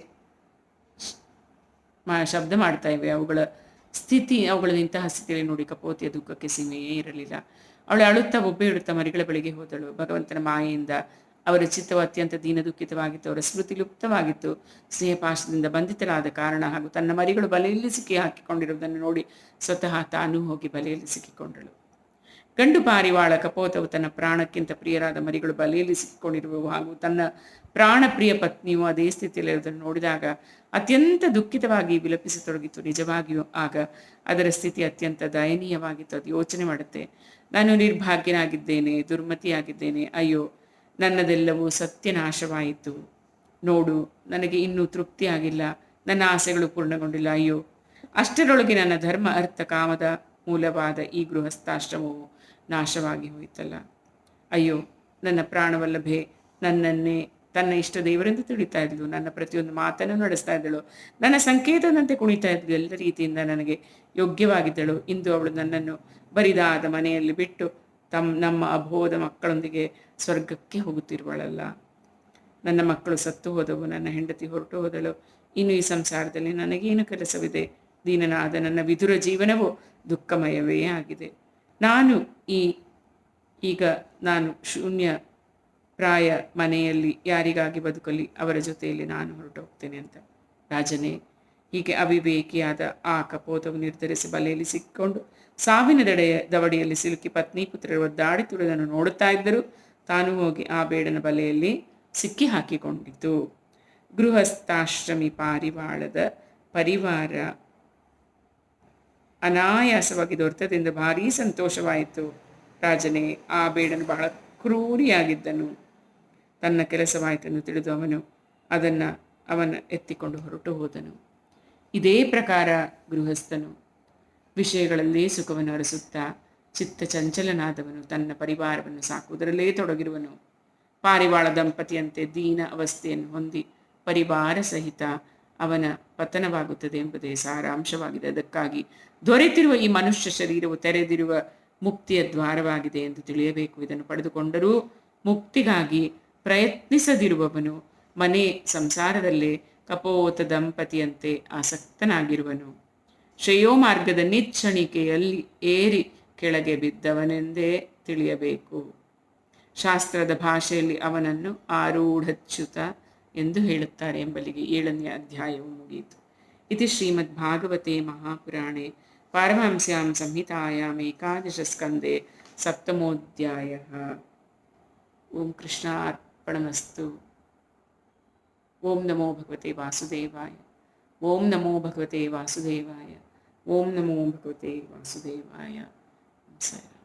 ಶಬ್ದ ಮಾಡ್ತಾ ಇವೆ. ಅವುಗಳ ಇಂತಹ ಸ್ಥಿತಿಯಲ್ಲಿ ನೋಡಿ ಕಪೋತಿಯ ದುಃಖಕ್ಕೆ ಸೀಮೆಯೇ ಇರಲಿಲ್ಲ. ಅವಳು ಅಳುತ್ತಾ ಒಬ್ಬೆ ಇಡುತ್ತಾ ಮರಿಗಳ ಬಳಿಗೆ ಹೋದಳು. ಭಗವಂತನ ಮಾಯೆಯಿಂದ ಅವರ ಚಿತ್ತವು ಅತ್ಯಂತ ದೀನ ದುಃಖಿತವಾಗಿತ್ತು. ಅವರ ಸ್ಮೃತಿ ಲುಪ್ತವಾಗಿತ್ತು. ಸ್ನೇಹಪಾಶದಿಂದ ಬಂಧಿತರಾದ ಕಾರಣ ಹಾಗೂ ತನ್ನ ಮರಿಗಳು ಬಲೆಯಲ್ಲಿ ಸಿಕ್ಕಿ ಹಾಕಿಕೊಂಡಿರುವುದನ್ನು ನೋಡಿ ಸ್ವತಃ ತಾನೂ ಹೋಗಿ ಬಲೆಯಲ್ಲಿ ಸಿಕ್ಕಿಕೊಂಡಳು. ಗಂಡು ಪಾರಿವಾಳ ಕಪೋತವು ತನ್ನ ಪ್ರಾಣಕ್ಕಿಂತ ಪ್ರಿಯರಾದ ಮರಿಗಳು ಬಲೆಯಲ್ಲಿ ಸಿಕ್ಕಿಕೊಂಡಿರುವವು ಹಾಗೂ ತನ್ನ ಪ್ರಾಣ ಪ್ರಿಯ ಪತ್ನಿಯು ಅದೇ ಸ್ಥಿತಿಯಲ್ಲಿರುವುದನ್ನು ನೋಡಿದಾಗ ಅತ್ಯಂತ ದುಃಖಿತವಾಗಿ ವಿಲಪಿಸತೊಡಗಿತು. ನಿಜವಾಗಿಯೂ ಆಗ ಅದರ ಸ್ಥಿತಿ ಅತ್ಯಂತ ದಯನೀಯವಾಗಿತ್ತು. ಅದು ಯೋಚನೆ ಮಾಡುತ್ತೆ, ನಾನು ನಿರ್ಭಾಗ್ಯನಾಗಿದ್ದೇನೆ, ದುರ್ಮತಿಯಾಗಿದ್ದೇನೆ. ಅಯ್ಯೋ, ನನ್ನದೆಲ್ಲವೂ ಸತ್ಯನಾಶವಾಯಿತು. ನೋಡು, ನನಗೆ ಇನ್ನೂ ತೃಪ್ತಿಯಾಗಿಲ್ಲ, ನನ್ನ ಆಸೆಗಳು ಪೂರ್ಣಗೊಂಡಿಲ್ಲ. ಅಯ್ಯೋ, ಅಷ್ಟರೊಳಗೆ ನನ್ನ ಧರ್ಮ ಅರ್ಥ ಕಾಮದ ಮೂಲವಾದ ಈ ಗೃಹಸ್ಥಾಶ್ರಮವು ನಾಶವಾಗಿ ಹೋಯಿತಲ್ಲ. ಅಯ್ಯೋ, ನನ್ನ ಪ್ರಾಣವಲ್ಲಭೆ ನನ್ನನ್ನೇ ತನ್ನ ಇಷ್ಟ ದೇವರೆಂದು ತಿಳಿತಾ ಇದ್ಳು. ನನ್ನ ಪ್ರತಿಯೊಂದು ಮಾತನ್ನು ನಡೆಸ್ತಾ ಇದ್ದಳು. ನನ್ನ ಸಂಕೇತದಂತೆ ಕುಣಿತಾ ಇದ್ಳು. ಎಲ್ಲ ರೀತಿಯಿಂದ ನನಗೆ ಯೋಗ್ಯವಾಗಿದ್ದಳು. ಇಂದು ಅವಳು ನನ್ನನ್ನು ಬರಿದಾದ ಮನೆಯಲ್ಲಿ ಬಿಟ್ಟು ನಮ್ಮ ಅಬೋಧ ಮಕ್ಕಳೊಂದಿಗೆ ಸ್ವರ್ಗಕ್ಕೆ ಹೋಗುತ್ತಿರುವಳಲ್ಲ. ನನ್ನ ಮಕ್ಕಳು ಸತ್ತು ಹೋದವು, ನನ್ನ ಹೆಂಡತಿ ಹೊರಟು ಹೋದಳು. ಇನ್ನು ಈ ಸಂಸಾರದಲ್ಲಿ ನನಗೇನು ಕೆಲಸವಿದೆ? ದೀನನಾದ ನನ್ನ ವಿದುರ ಜೀವನವು ದುಃಖಮಯವೇ ಆಗಿದೆ. ಈಗ ನಾನು ಶೂನ್ಯ ಪ್ರಾಯ ಮನೆಯಲ್ಲಿ ಯಾರಿಗಾಗಿ ಬದುಕಲಿ? ಅವರ ಜೊತೆಯಲ್ಲಿ ನಾನು ಹೊರಟು ಹೋಗ್ತೇನೆ ಅಂತ. ರಾಜನೇ, ಹೀಗೆ ಅವಿವೇಕಿಯಾದ ಆ ಕಪೋತವು ನಿರ್ಧರಿಸಿ ಬಲೆಯಲ್ಲಿ ಸಿಕ್ಕಿಕೊಂಡು ಸಾವಿನ ದವಡಿಯಲ್ಲಿ ಸಿಲುಕಿ ಪತ್ನಿ ಪುತ್ರರು ಒದ್ದಾಡುತ್ತಿರುವುದನ್ನು ನೋಡುತ್ತಾ ಇದ್ದರೂ ತಾನು ಹೋಗಿ ಆ ಬೇಡನ ಬಲೆಯಲ್ಲಿ ಸಿಕ್ಕಿ ಹಾಕಿಕೊಂಡಿತು. ಗೃಹಸ್ಥಾಶ್ರಮಿ ಪಾರಿವಾಳದ ಪರಿವಾರ ಅನಾಯಾಸವಾಗಿ ದೊರೆತದಿಂದ ಭಾರೀ ಸಂತೋಷವಾಯಿತು. ರಾಜನೇ, ಆ ಬೇಡನು ಬಹಳ ಕ್ರೂರಿಯಾಗಿದ್ದನು. ತನ್ನ ಕೆಲಸವಾಯಿತೆಂದು ತಿಳಿದು ಅವನ ಎತ್ತಿಕೊಂಡು ಹೊರಟು ಹೋದನು. ಇದೇ ಪ್ರಕಾರ ಗೃಹಸ್ಥನು ವಿಷಯಗಳಲ್ಲೇ ಸುಖವನ್ನು ಅರಸುತ್ತಾ ಚಿತ್ತ ಚಂಚಲನಾದವನು ತನ್ನ ಪರಿವಾರವನ್ನು ಸಾಕುವುದರಲ್ಲೇ ತೊಡಗಿರುವನು. ಪಾರಿವಾಳ ದಂಪತಿಯಂತೆ ದೀನ ಅವಸ್ಥೆಯನ್ನು ಹೊಂದಿ ಪರಿವಾರ ಸಹಿತ ಅವನ ಪತನವಾಗುತ್ತದೆ ಎಂಬುದೇ ಸಾರಾಂಶವಾಗಿದೆ. ಅದಕ್ಕಾಗಿ ದೊರೆತಿರುವ ಈ ಮನುಷ್ಯ ಶರೀರವು ತೆರೆದಿರುವ ಮುಕ್ತಿಯ ದ್ವಾರವಾಗಿದೆ ಎಂದು ತಿಳಿಯಬೇಕು. ಇದನ್ನು ಪಡೆದುಕೊಂಡರೂ ಮುಕ್ತಿಗಾಗಿ ಪ್ರಯತ್ನಿಸದಿರುವವನು ಮನೆ ಸಂಸಾರದಲ್ಲೇ ಕಪೋತ ದಂಪತಿಯಂತೆ ಆಸಕ್ತನಾಗಿರುವನು. ಶ್ರೇಯೋ ಮಾರ್ಗದ ನಿಚ್ಚಣಿಕೆಯಲ್ಲಿ ಏರಿ ಕೆಳಗೆ ಬಿದ್ದವನೆಂದೇ ತಿಳಿಯಬೇಕು. ಶಾಸ್ತ್ರದ ಭಾಷೆಯಲ್ಲಿ ಅವನನ್ನು ಆರೂಢಚ್ಯುತ ಎಂದು ಹೇಳುತ್ತಾರೆ ಎಂಬಲ್ಲಿಗೆ 7ನೇ ಅಧ್ಯಾಯವು ಮುಗಿಯಿತು. ಇತಿ ಶ್ರೀಮದ್ ಭಾಗವತೆ ಮಹಾಪುರಾಣೆ ಪಾರಮಹಂಸ್ಯಾಂ ಸಂಹಿತಾಯಾಂ ಏಕಾದಶ ಸ್ಕಂದೆ ಸಪ್ತಮೋಧ್ಯಾಯಃ. ಓಂ ಕೃಷ್ಣಾರ್ಪಣಮಸ್ತು. ಓಂ ನಮೋ ಭಗವತೆ ವಾಸುದೇವಾಯ. ಓಂ ನಮೋ ಭಗವತೆ ವಾಸುದೇವಾಯ. ಓಂ ನಮೋ ಭಗವತೆ ವಾಸುದೇವಾಯ. ಸರಿ.